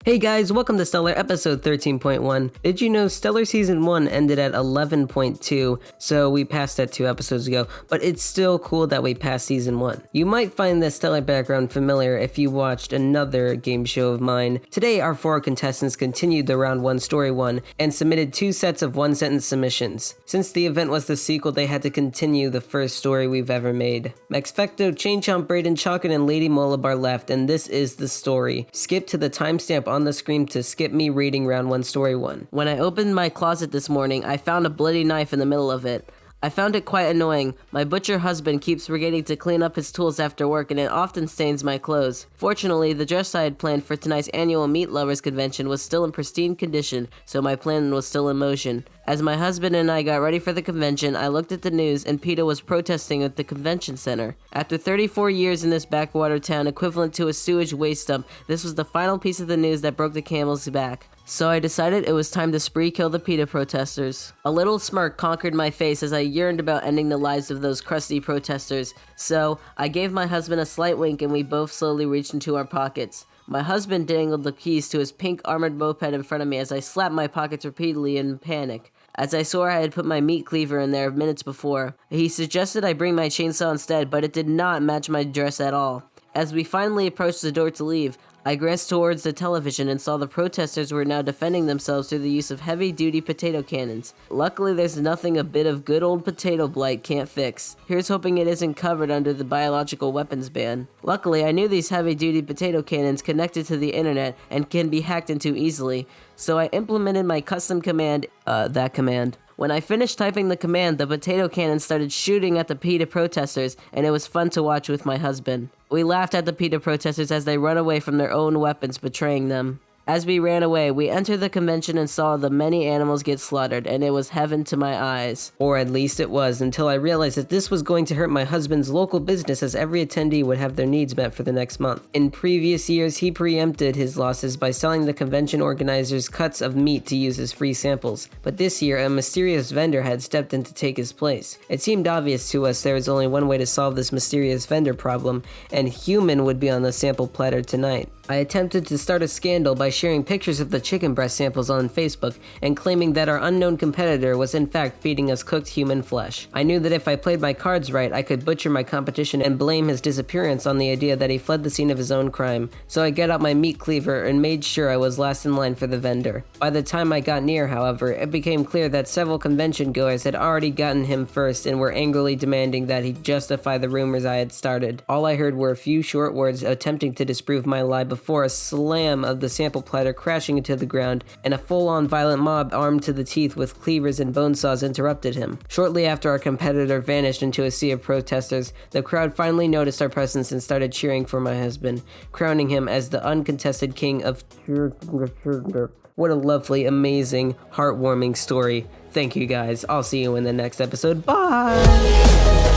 Hey guys, welcome to STeller episode 13.1. Did you know STeller Season 1 ended at 11.2, so we passed that 2 episodes ago, but it's still cool that we passed Season 1. You might find the STeller background familiar if you watched another game show of mine. Today, our 4 contestants continued the Round 1 Story 1 and submitted 2 sets of 1-sentence submissions. Since the event was the sequel, they had to continue the first story we've ever made. Maxfecto, Chain Chomp, Braden Chalkin, and Lady Molabar left, and this is the story. Skip to the timestamp on the screen to skip me reading Round 1 Story 1. When I opened my closet this morning, I found a bloody knife in the middle of it. I found it quite annoying. My butcher husband keeps forgetting to clean up his tools after work, and it often stains my clothes. Fortunately, the dress I had planned for tonight's annual Meat Lovers convention was still in pristine condition, so my plan was still in motion. As my husband and I got ready for the convention, I looked at the news and PETA was protesting at the convention center. After 34 years in this backwater town equivalent to a sewage waste dump, this was the final piece of the news that broke the camel's back. So I decided it was time to spree kill the PETA protesters. A little smirk conquered my face as I yearned about ending the lives of those crusty protesters. So I gave my husband a slight wink and we both slowly reached into our pockets. My husband dangled the keys to his pink armored moped in front of me as I slapped my pockets repeatedly in panic. As I saw I had put my meat cleaver in there minutes before. He suggested I bring my chainsaw instead, but it did not match my dress at all. As we finally approached the door to leave, I glanced towards the television and saw the protesters were now defending themselves through the use of heavy-duty potato cannons. Luckily, there's nothing a bit of good old potato blight can't fix. Here's hoping it isn't covered under the biological weapons ban. Luckily, I knew these heavy-duty potato cannons connected to the internet and can be hacked into easily, so I implemented my custom command, that command. When I finished typing the command, the potato cannon started shooting at the PETA protesters, and it was fun to watch with my husband. We laughed at the PETA protesters as they run away from their own weapons, betraying them. As we ran away, we entered the convention and saw the many animals get slaughtered, and it was heaven to my eyes. Or at least it was, until I realized that this was going to hurt my husband's local business as every attendee would have their needs met for the next month. In previous years, he preempted his losses by selling the convention organizers cuts of meat to use as free samples. But this year, a mysterious vendor had stepped in to take his place. It seemed obvious to us there was only one way to solve this mysterious vendor problem, and human would be on the sample platter tonight. I attempted to start a scandal by sharing pictures of the chicken breast samples on Facebook and claiming that our unknown competitor was in fact feeding us cooked human flesh. I knew that if I played my cards right, I could butcher my competition and blame his disappearance on the idea that he fled the scene of his own crime. So I got out my meat cleaver and made sure I was last in line for the vendor. By the time I got near, however, it became clear that several convention goers had already gotten him first and were angrily demanding that he justify the rumors I had started. All I heard were a few short words attempting to disprove my lie before a slam of the sample platter crashing into the ground, and a full-on violent mob armed to the teeth with cleavers and bone saws interrupted him. Shortly after our competitor vanished into a sea of protesters, the crowd finally noticed our presence and started cheering for my husband, crowning him as the uncontested king of... What a lovely, amazing, heartwarming story. Thank you guys. I'll see you in the next episode. Bye!